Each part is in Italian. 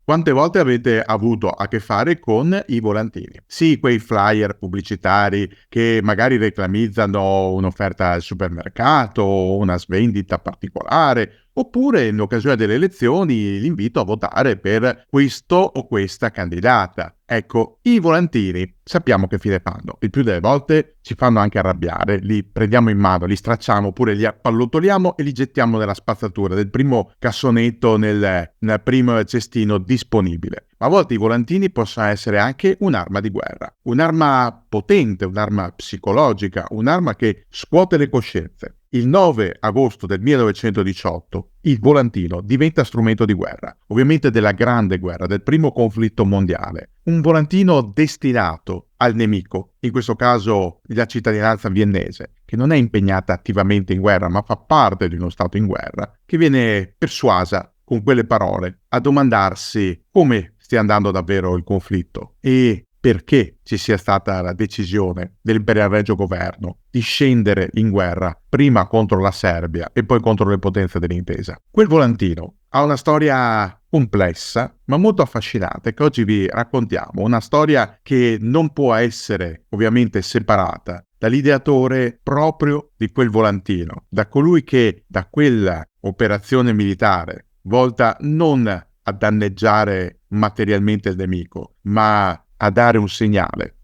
Quante volte avete avuto a che fare con i volantini? Sì, quei flyer pubblicitari che magari reclamizzano un'offerta al supermercato o una svendita particolare, oppure in occasione delle elezioni l'invito a votare per questo o questa candidata. Ecco, i volantini sappiamo che fine fanno. Il più delle volte ci fanno anche arrabbiare, li prendiamo in mano, li stracciamo oppure li appallottoliamo e li gettiamo nella spazzatura del primo cassonetto nel primo cestino disponibile. Ma a volte i volantini possono essere anche un'arma di guerra, un'arma potente, un'arma psicologica, un'arma che scuote le coscienze. Il 9 agosto del 1918 il volantino diventa strumento di guerra, ovviamente della Grande Guerra, del primo conflitto mondiale. Un volantino destinato al nemico, in questo caso la cittadinanza viennese, che non è impegnata attivamente in guerra, ma fa parte di uno stato in guerra, che viene persuasa con quelle parole a domandarsi come stia andando davvero il conflitto e perché ci sia stata la decisione dell'Imperial Regio Governo di scendere in guerra prima contro la Serbia e poi contro le potenze dell'intesa. Quel volantino ha una storia complessa ma molto affascinante che oggi vi raccontiamo, una storia che non può essere ovviamente separata dall'ideatore proprio di quel volantino, da colui che da quella operazione militare volta non a danneggiare materialmente il nemico, ma a dare un segnale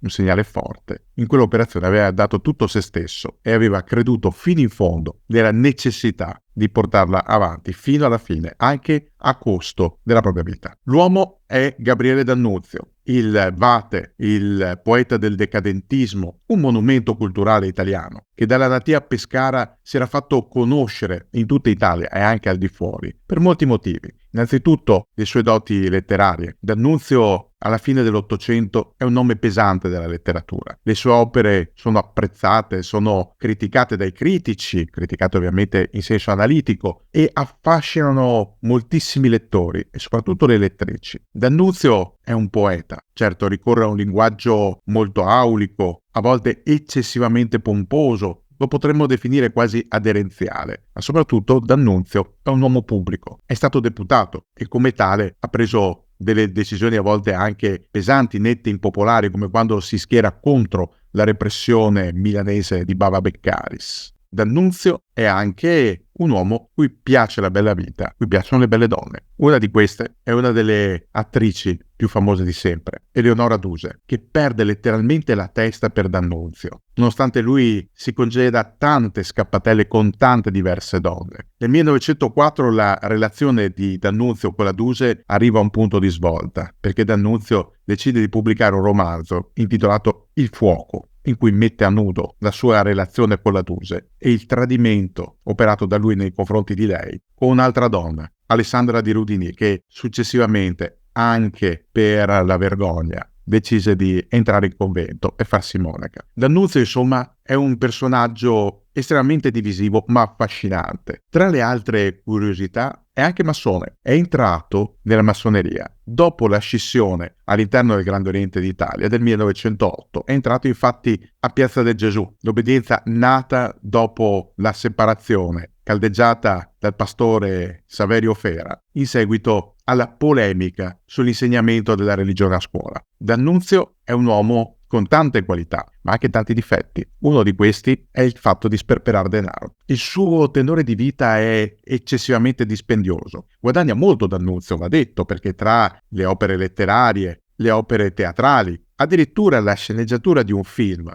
forte. In quell'operazione aveva dato tutto se stesso e aveva creduto fino in fondo nella necessità di portarla avanti fino alla fine, anche a costo della propria vita. L'uomo è Gabriele D'Annunzio, il Vate, il poeta del decadentismo, un monumento culturale italiano che dalla natia a Pescara si era fatto conoscere in tutta Italia e anche al di fuori, per molti motivi. Innanzitutto le sue doti letterarie. D'Annunzio alla fine dell'Ottocento è un nome pesante della letteratura. Le sue opere sono apprezzate, sono criticate dai critici, criticate ovviamente in senso analitico, e affascinano moltissimi lettori e soprattutto le lettrici. D'Annunzio è un poeta, certo ricorre a un linguaggio molto aulico, a volte eccessivamente pomposo, lo potremmo definire quasi aderenziale, ma soprattutto D'Annunzio è un uomo pubblico, è stato deputato e come tale ha preso delle decisioni a volte anche pesanti, nette, impopolari, come quando si schiera contro la repressione milanese di Bava Beccaris. D'Annunzio è anche un uomo cui piace la bella vita, cui piacciono le belle donne. Una di queste è una delle attrici più famose di sempre, Eleonora Duse, che perde letteralmente la testa per D'Annunzio, nonostante lui si congeda tante scappatelle con tante diverse donne. Nel 1904 la relazione di D'Annunzio con la Duse arriva a un punto di svolta, perché D'Annunzio decide di pubblicare un romanzo intitolato Il fuoco, in cui mette a nudo la sua relazione con la Duse e il tradimento operato da lui nei confronti di lei con un'altra donna, Alessandra di Rudini, che successivamente, anche per la vergogna, decise di entrare in convento e farsi monaca. D'Annunzio, insomma, è un personaggio estremamente divisivo ma affascinante. Tra le altre curiosità è anche massone, è entrato nella massoneria dopo la scissione all'interno del Grande Oriente d'Italia del 1908, è entrato infatti a Piazza del Gesù, l'obbedienza nata dopo la separazione caldeggiata dal pastore Saverio Fera in seguito alla polemica sull'insegnamento della religione a scuola. D'Annunzio è un uomo con tante qualità, ma anche tanti difetti. Uno di questi è il fatto di sperperare denaro. Il suo tenore di vita è eccessivamente dispendioso. Guadagna molto D'Annunzio, va detto, perché tra le opere letterarie, le opere teatrali, addirittura la sceneggiatura di un film,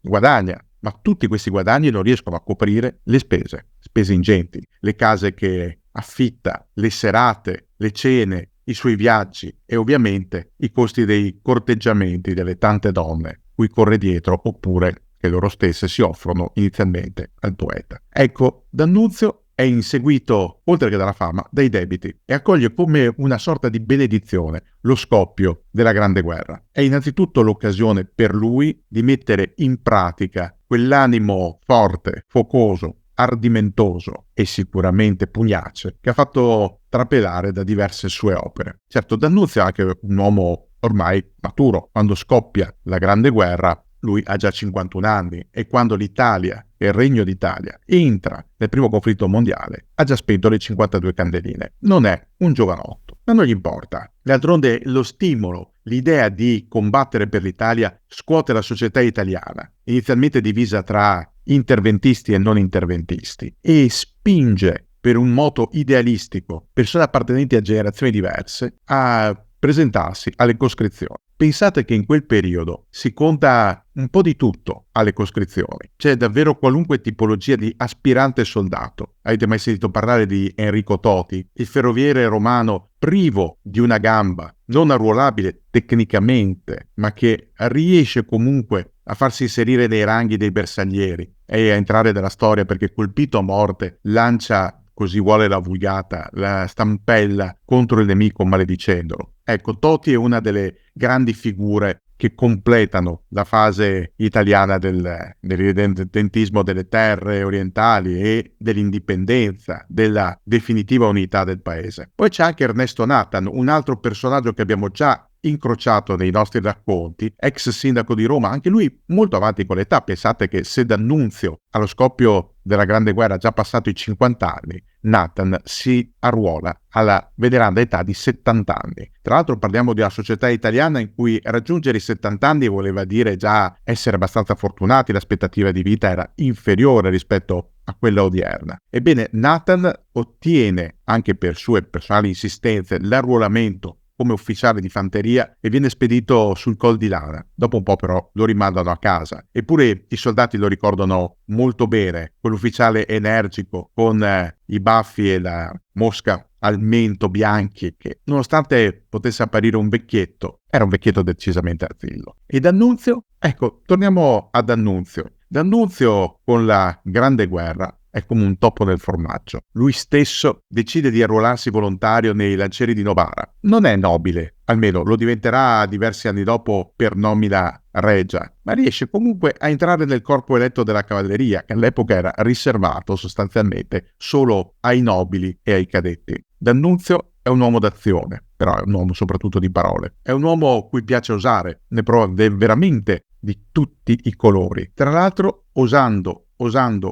guadagna. Ma tutti questi guadagni non riescono a coprire le spese ingenti, le case che affitta, le serate, le cene, i suoi viaggi e ovviamente i costi dei corteggiamenti delle tante donne cui corre dietro oppure che loro stesse si offrono inizialmente al poeta. Ecco, D'Annunzio è inseguito, oltre che dalla fama, dai debiti e accoglie come una sorta di benedizione lo scoppio della Grande Guerra. È innanzitutto l'occasione per lui di mettere in pratica quell'animo forte, focoso, ardimentoso e sicuramente pugnace che ha fatto trapelare da diverse sue opere. Certo, D'Annunzio è anche un uomo ormai maturo. Quando scoppia la Grande Guerra lui ha già 51 anni e quando l'Italia e il Regno d'Italia entra nel primo conflitto mondiale ha già spento le 52 candeline. Non è un giovanotto. ma non gli importa. D'altronde lo stimolo, l'idea di combattere per l'Italia scuote la società italiana, inizialmente divisa tra interventisti e non interventisti, e spinge per un moto idealistico persone appartenenti a generazioni diverse a presentarsi alle coscrizioni. Pensate che in quel periodo si conta un po' di tutto alle coscrizioni. C'è davvero qualunque tipologia di aspirante soldato. Avete mai sentito parlare di Enrico Toti, il ferroviere romano privo di una gamba, non arruolabile tecnicamente, ma che riesce comunque a farsi inserire nei ranghi dei bersaglieri e a entrare nella storia perché colpito a morte lancia, così vuole la vulgata, la stampella contro il nemico maledicendolo. Ecco, Toti è una delle grandi figure che completano la fase italiana dell'irredentismo delle terre orientali e dell'indipendenza, della definitiva unità del paese. Poi c'è anche Ernesto Nathan, un altro personaggio che abbiamo già incrociato nei nostri racconti, ex sindaco di Roma, anche lui molto avanti con l'età. Pensate che se D'Annunzio allo scoppio della Grande Guerra ha già passato i 50 anni, Nathan si arruola alla veneranda età di 70 anni. Tra l'altro parliamo di una società italiana in cui raggiungere i 70 anni voleva dire già essere abbastanza fortunati, l'aspettativa di vita era inferiore rispetto a quella odierna. Ebbene, Nathan ottiene, anche per sue personali insistenze, l'arruolamento come ufficiale di fanteria e viene spedito sul Col di Lana. Dopo un po' però lo rimandano a casa. Eppure i soldati lo ricordano molto bene, quell'ufficiale energico con i baffi e la mosca al mento bianchi che, nonostante potesse apparire un vecchietto, era un vecchietto decisamente arzillo. E D'Annunzio? Ecco, torniamo a D'Annunzio. D'Annunzio con la Grande Guerra è come un topo nel formaggio. Lui stesso decide di arruolarsi volontario nei lancieri di Novara. Non è nobile, almeno lo diventerà diversi anni dopo per nomina regia, ma riesce comunque a entrare nel corpo eletto della cavalleria, che all'epoca era riservato sostanzialmente solo ai nobili e ai cadetti. D'Annunzio è un uomo d'azione, però è un uomo soprattutto di parole. È un uomo cui piace osare, ne prova veramente di tutti i colori. Tra l'altro, osando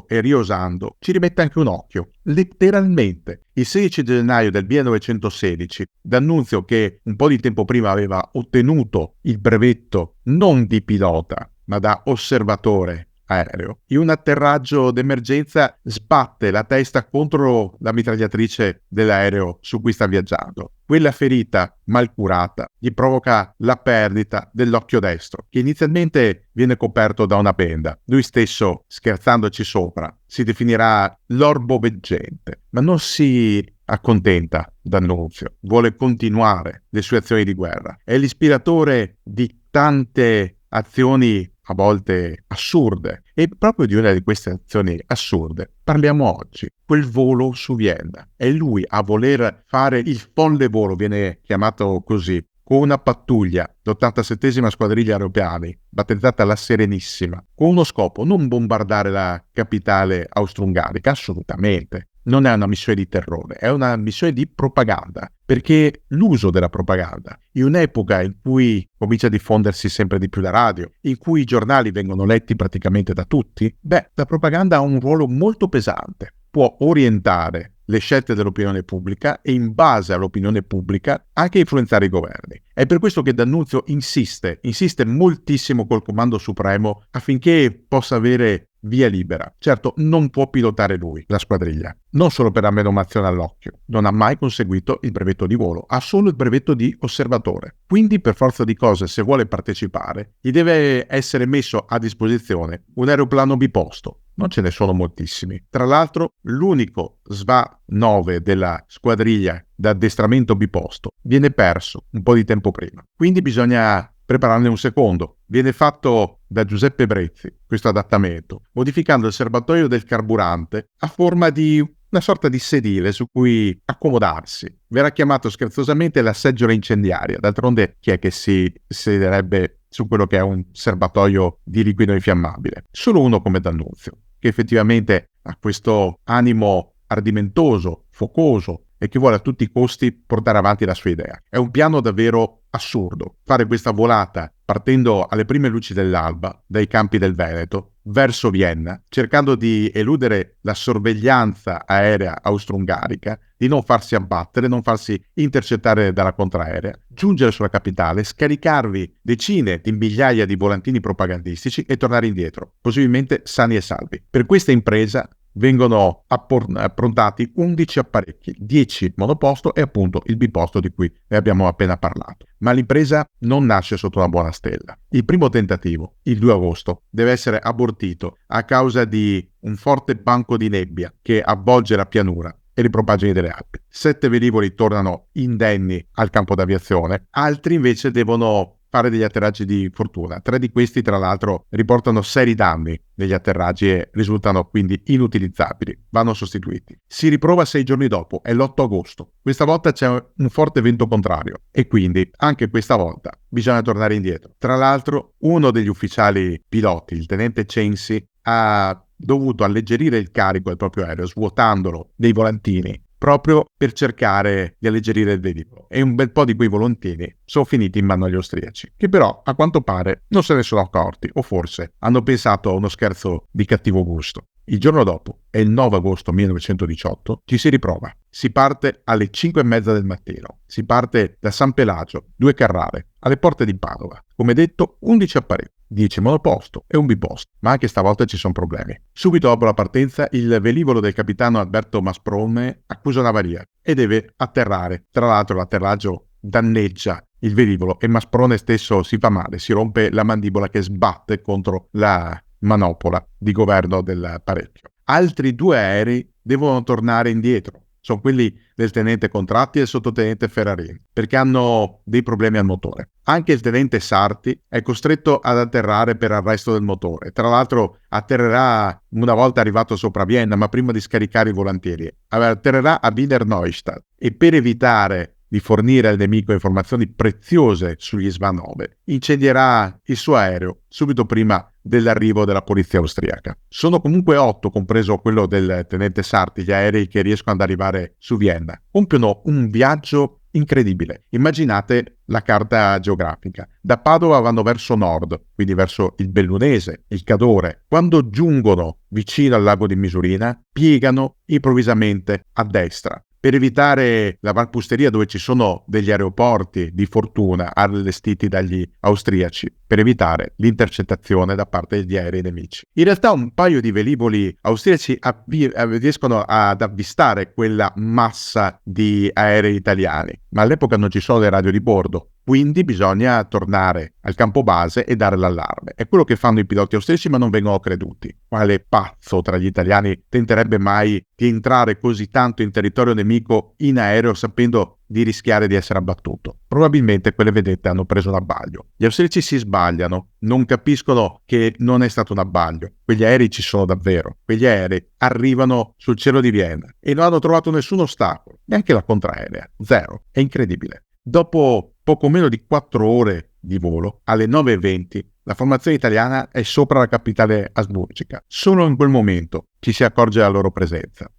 e riosando, ci rimette anche un occhio, letteralmente. Il 16 gennaio del 1916, D'Annunzio, che un po' di tempo prima aveva ottenuto il brevetto non di pilota, ma da osservatore aereo, in un atterraggio d'emergenza sbatte la testa contro la mitragliatrice dell'aereo su cui sta viaggiando. Quella ferita mal curata gli provoca la perdita dell'occhio destro, che inizialmente viene coperto da una benda. Lui stesso, scherzandoci sopra, si definirà l'orbo veggente, ma non si accontenta D'Annunzio, vuole continuare le sue azioni di guerra. È l'ispiratore di tante azioni a volte assurde, e proprio di una di queste azioni assurde parliamo oggi, quel volo su Vienna. È lui a voler fare il folle volo, viene chiamato così, con una pattuglia, l'87esima squadriglia aeroplani, battezzata la Serenissima, con uno scopo: non bombardare la capitale austro-ungarica, assolutamente. Non è una missione di terrore, è una missione di propaganda, perché l'uso della propaganda, in un'epoca in cui comincia a diffondersi sempre di più la radio, in cui i giornali vengono letti praticamente da tutti, la propaganda ha un ruolo molto pesante. Può orientare le scelte dell'opinione pubblica e, in base all'opinione pubblica, anche influenzare i governi. È per questo che D'Annunzio insiste moltissimo col Comando Supremo affinché possa avere via libera. Certo, non può pilotare lui la squadriglia, non solo per la menomazione all'occhio. Non ha mai conseguito il brevetto di volo, ha solo il brevetto di osservatore. Quindi, per forza di cose, se vuole partecipare, gli deve essere messo a disposizione un aeroplano biposto. Non ce ne sono moltissimi. Tra l'altro, l'unico SVA-9 della squadriglia d'addestramento biposto viene perso un po' di tempo prima. Quindi bisogna prepararne un secondo. Viene fatto da Giuseppe Brezzi, questo adattamento, modificando il serbatoio del carburante a forma di una sorta di sedile su cui accomodarsi. Verrà chiamato scherzosamente la seggiola incendiaria. D'altronde, chi è che si siederebbe su quello che è un serbatoio di liquido infiammabile? Solo uno come D'Annunzio, che effettivamente ha questo animo ardimentoso, focoso, e che vuole a tutti i costi portare avanti la sua idea. È un piano davvero assurdo, fare questa volata partendo alle prime luci dell'alba dai campi del Veneto verso Vienna, cercando di eludere la sorveglianza aerea austro-ungarica, di non farsi abbattere, non farsi intercettare dalla contraerea, giungere sulla capitale, scaricarvi decine di migliaia di volantini propagandistici e tornare indietro, possibilmente sani e salvi. Per questa impresa vengono approntati 11 apparecchi, 10 monoposto e appunto il biposto di cui ne abbiamo appena parlato. Ma l'impresa non nasce sotto una buona stella. Il primo tentativo, il 2 agosto, deve essere abortito a causa di un forte banco di nebbia che avvolge la pianura e le propaggini delle Alpi. 7 velivoli tornano indenni al campo d'aviazione, altri invece devono fare degli atterraggi di fortuna. 3 di questi, tra l'altro, riportano seri danni negli atterraggi e risultano quindi inutilizzabili, vanno sostituiti. Si riprova 6 giorni dopo, è l'8 agosto. Questa volta c'è un forte vento contrario e quindi anche questa volta bisogna tornare indietro. Tra l'altro, uno degli ufficiali piloti, il tenente Censi, ha dovuto alleggerire il carico del proprio aereo svuotandolo dei volantini proprio per cercare di alleggerire il velivolo, e un bel po' di quei volantini sono finiti in mano agli austriaci, che però a quanto pare non se ne sono accorti, o forse hanno pensato a uno scherzo di cattivo gusto. Il giorno dopo, è il 9 agosto 1918, ci si riprova. Si parte alle 5:30 del mattino. Si parte da San Pelagio, 2 Carrare, alle porte di Padova. Come detto, 11 apparecchi, 10 monoposto e un biposto, ma anche stavolta ci sono problemi. Subito dopo la partenza, il velivolo del capitano Alberto Masprone accusa un'avaria e deve atterrare. Tra l'altro l'atterraggio danneggia il velivolo e Masprone stesso si fa male, si rompe la mandibola che sbatte contro la manopola di governo dell'apparecchio. Altri 2 aerei devono tornare indietro. Sono quelli del tenente Contratti e del sottotenente Ferrarini, perché hanno dei problemi al motore. Anche il tenente Sarti è costretto ad atterrare per arresto del motore. Tra l'altro atterrerà una volta arrivato sopra Vienna, ma prima di scaricare i volantini. Atterrerà a Wiener Neustadt e per evitare di fornire al nemico informazioni preziose sugli Svanove, incendierà il suo aereo subito prima dell'arrivo della polizia austriaca. Sono comunque 8, compreso quello del tenente Sarti, gli aerei che riescono ad arrivare su Vienna. Compiono un viaggio incredibile. Immaginate la carta geografica. Da Padova vanno verso nord, quindi verso il Bellunese, il Cadore. Quando giungono vicino al lago di Misurina, piegano improvvisamente a destra per evitare la Valpusteria, dove ci sono degli aeroporti di fortuna allestiti dagli austriaci, per evitare l'intercettazione da parte degli aerei nemici. In realtà un paio di velivoli austriaci riescono ad avvistare quella massa di aerei italiani, ma all'epoca non ci sono le radio di bordo. Quindi bisogna tornare al campo base e dare l'allarme. È quello che fanno i piloti austriaci, ma non vengono creduti. Quale pazzo tra gli italiani tenterebbe mai di entrare così tanto in territorio nemico in aereo sapendo di rischiare di essere abbattuto? Probabilmente quelle vedette hanno preso un abbaglio. Gli austriaci si sbagliano, non capiscono che non è stato un abbaglio. Quegli aerei ci sono davvero. Quegli aerei arrivano sul cielo di Vienna e non hanno trovato nessun ostacolo, neanche la contraerea. Zero. È incredibile. Dopo poco meno di 4 ore di volo, alle 9:20, la formazione italiana è sopra la capitale asburgica. Solo in quel momento ci si accorge della loro presenza.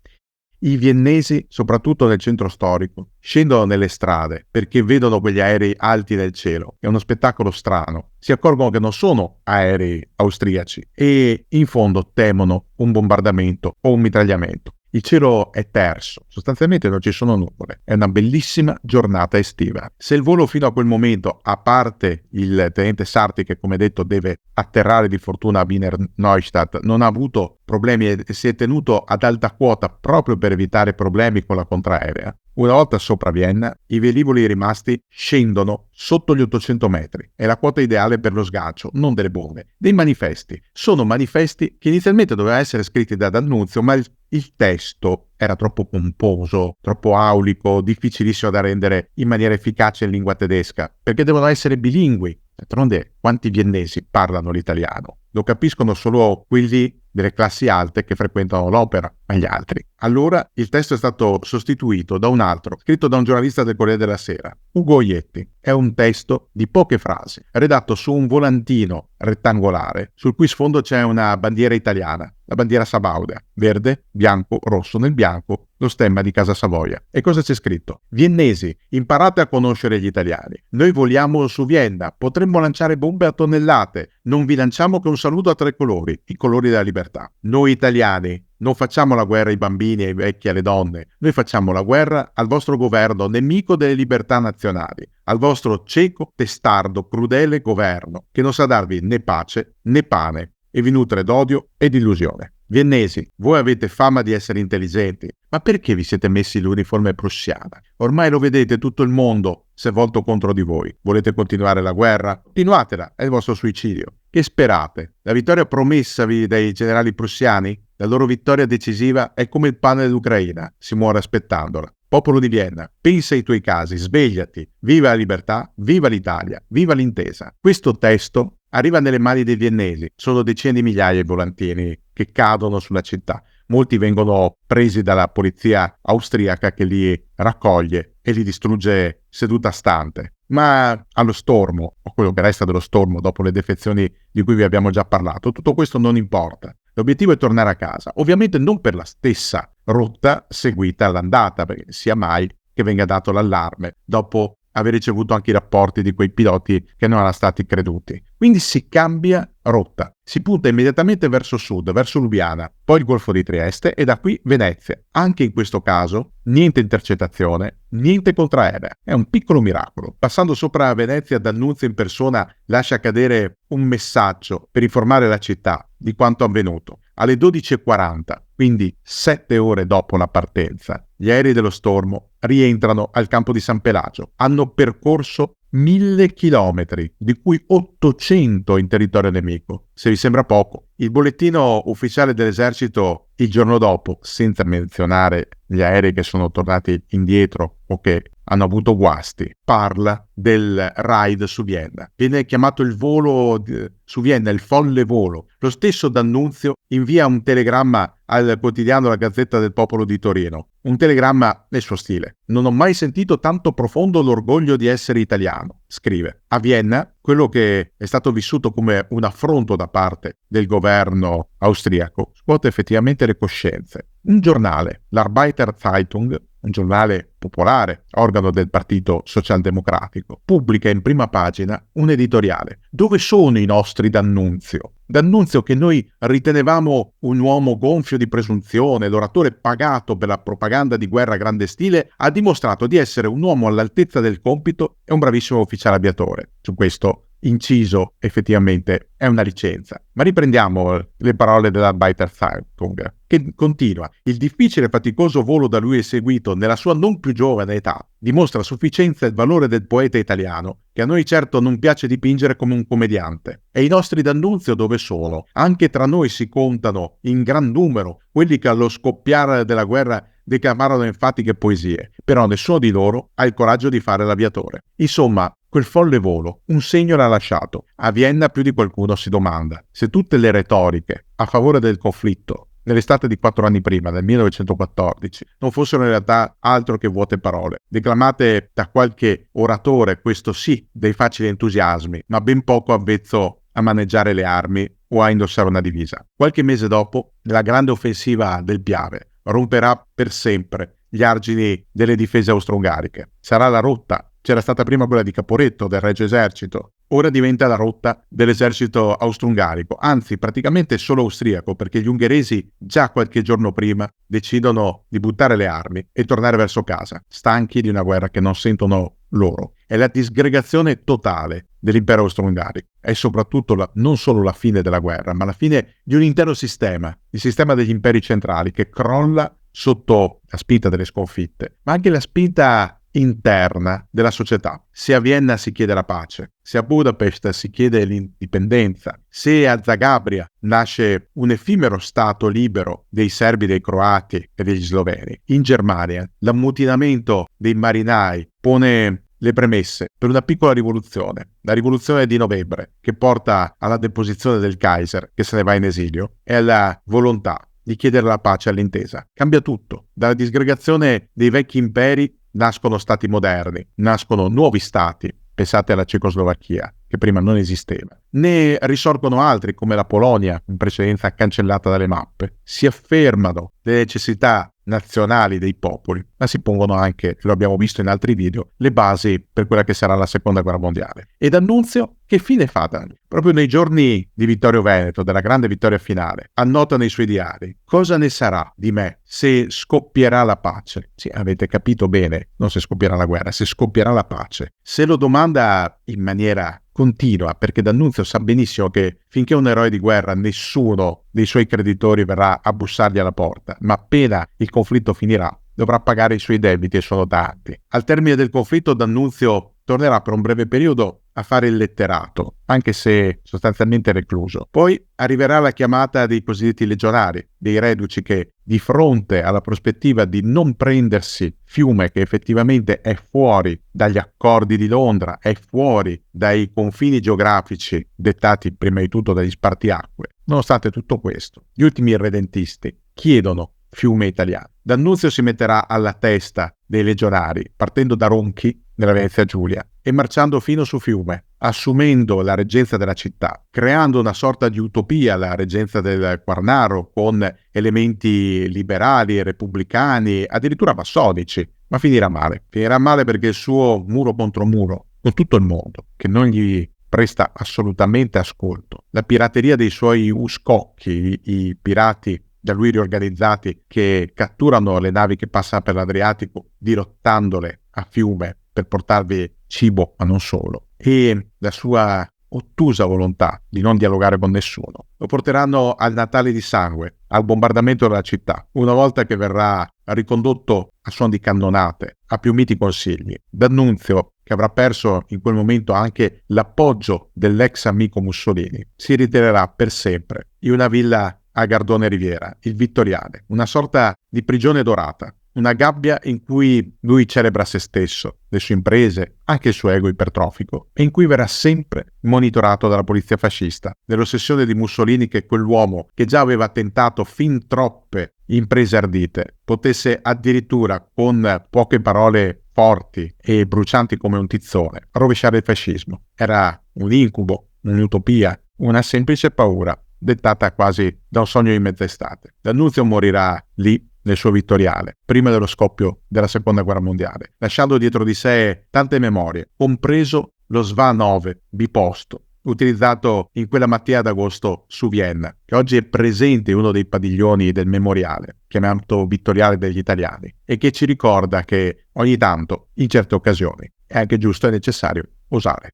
I viennesi, soprattutto nel centro storico, scendono nelle strade perché vedono quegli aerei alti nel cielo. È uno spettacolo strano. Si accorgono che non sono aerei austriaci e in fondo temono un bombardamento o un mitragliamento. Il cielo è terso, sostanzialmente non ci sono nuvole, è una bellissima giornata estiva. Se il volo fino a quel momento, a parte il tenente Sarti che come detto deve atterrare di fortuna a Wiener Neustadt, non ha avuto problemi e si è tenuto ad alta quota proprio per evitare problemi con la contraerea, una volta sopra Vienna, i velivoli rimasti scendono sotto gli 800 metri. È la quota ideale per lo sgancio, non delle bombe, dei manifesti. Sono manifesti che inizialmente dovevano essere scritti da D'Annunzio, ma il testo era troppo pomposo, troppo aulico, difficilissimo da rendere in maniera efficace in lingua tedesca, perché devono essere bilingui. D'altronde, quanti viennesi parlano l'italiano? Lo capiscono solo quelli delle classi alte che frequentano l'opera, ma gli altri. Allora il testo è stato sostituito da un altro, scritto da un giornalista del Corriere della Sera, Ugo Oietti. è un testo di poche frasi, redatto su un volantino rettangolare, sul cui sfondo c'è una bandiera italiana, la bandiera sabauda, verde, bianco, rosso, nel bianco lo stemma di Casa Savoia. E cosa c'è scritto? Viennesi, imparate a conoscere gli italiani. Noi voliamo su Vienna, potremmo lanciare bombe a tonnellate, non vi lanciamo che un saluto a 3 colori, i colori della libertà. Noi italiani non facciamo la guerra ai bambini, ai vecchi, alle donne. Noi facciamo la guerra al vostro governo, nemico delle libertà nazionali, al vostro cieco, testardo, crudele governo, che non sa darvi né pace né pane e vi nutre d'odio e di illusione. Viennesi, voi avete fama di essere intelligenti, ma perché vi siete messi l'uniforme prussiana? Ormai lo vedete, tutto il mondo si è volto contro di voi. Volete continuare la guerra? Continuatela, è il vostro suicidio. Che sperate? La vittoria promessavi dai generali prussiani? La loro vittoria decisiva è come il pane dell'Ucraina, si muore aspettandola. Popolo di Vienna, pensa ai tuoi casi, svegliati, viva la libertà, viva l'Italia, viva l'intesa. Questo testo arriva nelle mani dei viennesi, sono decine di migliaia i volantini che cadono sulla città. Molti vengono presi dalla polizia austriaca che li raccoglie e li distrugge seduta stante. Ma allo stormo, o quello che resta dello stormo dopo le defezioni di cui vi abbiamo già parlato, tutto questo non importa. L'obiettivo è tornare a casa, ovviamente non per la stessa rotta seguita all'andata, perché sia mai che venga dato l'allarme dopo aver ricevuto anche i rapporti di quei piloti che non erano stati creduti. Quindi si cambia rotta, si punta immediatamente verso sud, verso Lubiana, poi il Golfo di Trieste e da qui Venezia. Anche in questo caso niente intercettazione, niente contraerea, è un piccolo miracolo. Passando sopra Venezia, D'Annunzio in persona lascia cadere un messaggio per informare la città di quanto avvenuto. Alle 12:40, quindi 7 ore dopo la partenza, gli aerei dello stormo rientrano al campo di San Pelagio. Hanno percorso 1000 chilometri, di cui 800 in territorio nemico. Se vi sembra poco, il bollettino ufficiale dell'esercito il giorno dopo, senza menzionare gli aerei che sono tornati indietro o che hanno avuto guasti, parla del raid su Vienna. Viene chiamato il volo su Vienna, il folle volo. Lo stesso D'Annunzio invia un telegramma al quotidiano La Gazzetta del Popolo di Torino. Un telegramma nel suo stile. Non ho mai sentito tanto profondo l'orgoglio di essere italiano, scrive. A Vienna, quello che è stato vissuto come un affronto da parte del governo austriaco scuote effettivamente le coscienze. Un giornale, l'Arbeiter Zeitung, un giornale popolare, organo del Partito Socialdemocratico, pubblica in prima pagina un editoriale. Dove sono i nostri D'Annunzio? D'Annunzio, che noi ritenevamo un uomo gonfio di presunzione, l'oratore pagato per la propaganda di guerra a grande stile, ha dimostrato di essere un uomo all'altezza del compito e un bravissimo ufficiale aviatore. Su questo inciso effettivamente è una licenza. Ma riprendiamo le parole dell'Arbeiter Zeitung, che continua: il difficile e faticoso volo da lui eseguito nella sua non più giovane età dimostra a sufficienza il valore del poeta italiano, che a noi certo non piace dipingere come un commediante. E i nostri D'Annunzio dove sono? Anche tra noi si contano in gran numero quelli che allo scoppiare della guerra declamarono enfatiche poesie, però nessuno di loro ha il coraggio di fare l'aviatore. Insomma, quel folle volo un segno l'ha lasciato. A Vienna più di qualcuno si domanda se tutte le retoriche a favore del conflitto nell'estate di 4 anni prima, nel 1914, non fossero in realtà altro che vuote parole, declamate da qualche oratore, questo sì, dei facili entusiasmi, ma ben poco avvezzo a maneggiare le armi o a indossare una divisa. Qualche mese dopo, la grande offensiva del Piave romperà per sempre gli argini delle difese austro-ungariche. Sarà la rotta. C'era stata prima quella di Caporetto, del Regio Esercito, ora diventa la rotta dell'esercito austro-ungarico, anzi praticamente solo austriaco, perché gli ungheresi già qualche giorno prima decidono di buttare le armi e tornare verso casa, stanchi di una guerra che non sentono loro. È la disgregazione totale dell'impero austro-ungarico, è soprattutto non solo la fine della guerra, ma la fine di un intero sistema, il sistema degli imperi centrali, che crolla sotto la spinta delle sconfitte, ma anche la spinta interna della società. Se a Vienna si chiede la pace, se a Budapest si chiede l'indipendenza, se a Zagabria nasce un effimero stato libero dei serbi, dei croati e degli sloveni, in Germania l'ammutinamento dei marinai pone le premesse per una piccola rivoluzione, la rivoluzione di novembre, che porta alla deposizione del Kaiser, che se ne va in esilio, e alla volontà di chiedere la pace all'intesa. Cambia tutto. Dalla disgregazione dei vecchi imperi nascono stati moderni, nascono nuovi stati, pensate alla Cecoslovacchia, che prima non esisteva. Ne risorgono altri, come la Polonia, in precedenza cancellata dalle mappe. Si affermano le necessità nazionali dei popoli, ma si pongono anche, lo abbiamo visto in altri video, le basi per quella che sarà la seconda guerra mondiale. E D'Annunzio che fine fa? Proprio nei giorni di Vittorio Veneto, della grande vittoria finale, annota nei suoi diari: cosa ne sarà di me se scoppierà la pace? Sì, avete capito bene, non se scoppierà la guerra, se scoppierà la pace. Se lo domanda in maniera continua, perché D'Annunzio sa benissimo che finché è un eroe di guerra nessuno dei suoi creditori verrà a bussargli alla porta, ma appena il conflitto finirà dovrà pagare i suoi debiti, e sono tanti. Al termine del conflitto D'Annunzio tornerà per un breve periodo a fare il letterato, anche se sostanzialmente recluso. Poi arriverà la chiamata dei cosiddetti legionari, dei reduci che, di fronte alla prospettiva di non prendersi Fiume, che effettivamente è fuori dagli accordi di Londra, è fuori dai confini geografici dettati prima di tutto dagli spartiacque, nonostante tutto questo, gli ultimi irredentisti chiedono Fiume italiano. D'Annunzio si metterà alla testa dei legionari, partendo da Ronchi, nella Venezia Giulia, e marciando fino su Fiume, assumendo la reggenza della città, creando una sorta di utopia, la reggenza del Quarnaro, con elementi liberali, repubblicani, addirittura massonici, ma finirà male. Finirà male perché il suo muro contro muro, con tutto il mondo, che non gli presta assolutamente ascolto, la pirateria dei suoi uscocchi, i pirati da lui riorganizzati che catturano le navi che passano per l'Adriatico, dirottandole a Fiume per portarvi cibo, ma non solo, e la sua ottusa volontà di non dialogare con nessuno, lo porteranno al Natale di sangue, al bombardamento della città, una volta che verrà ricondotto a suon di cannonate, a più miti consigli. D'Annunzio, che avrà perso in quel momento anche l'appoggio dell'ex amico Mussolini, si ritirerà per sempre in una villa a Gardone Riviera, il Vittoriale, una sorta di prigione dorata, una gabbia in cui lui celebra se stesso, le sue imprese, anche il suo ego ipertrofico, e in cui verrà sempre monitorato dalla polizia fascista, nell'ossessione di Mussolini che quell'uomo, che già aveva tentato fin troppe imprese ardite, potesse addirittura, con poche parole forti e brucianti come un tizzone, rovesciare il fascismo. Era un incubo, un'utopia, una semplice paura, dettata quasi da un sogno di mezz'estate. D'Annunzio morirà lì nel suo Vittoriale, prima dello scoppio della seconda guerra mondiale, lasciando dietro di sé tante memorie, compreso lo Sva 9 biposto, utilizzato in quella mattina d'agosto su Vienna, che oggi è presente in uno dei padiglioni del memoriale, chiamato Vittoriale degli Italiani, e che ci ricorda che ogni tanto, in certe occasioni, è anche giusto e necessario osare.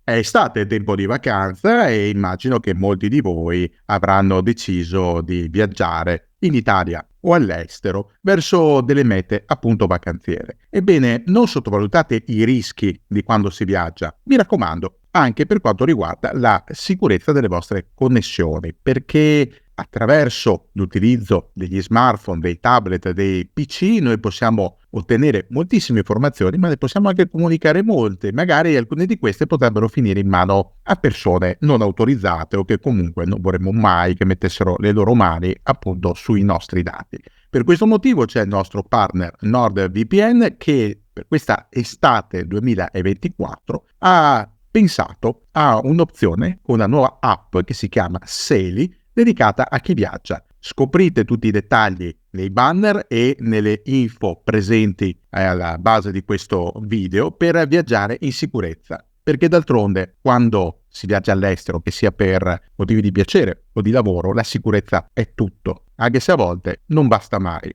È estate, tempo di vacanza, e immagino che molti di voi avranno deciso di viaggiare in Italia o all'estero verso delle mete appunto vacanziere. Ebbene, non sottovalutate i rischi di quando si viaggia, mi raccomando, anche per quanto riguarda la sicurezza delle vostre connessioni, perché attraverso l'utilizzo degli smartphone, dei tablet, dei PC, noi possiamo ottenere moltissime informazioni, ma ne possiamo anche comunicare molte. Magari alcune di queste potrebbero finire in mano a persone non autorizzate o che comunque non vorremmo mai che mettessero le loro mani appunto sui nostri dati. Per questo motivo c'è il nostro partner NordVPN che per questa estate 2024 ha pensato a un'opzione, una nuova app che si chiama Seli, dedicata a chi viaggia. Scoprite tutti i dettagli nei banner e nelle info presenti alla base di questo video per viaggiare in sicurezza, perché d'altronde quando si viaggia all'estero, che sia per motivi di piacere o di lavoro, la sicurezza è tutto, anche se a volte non basta mai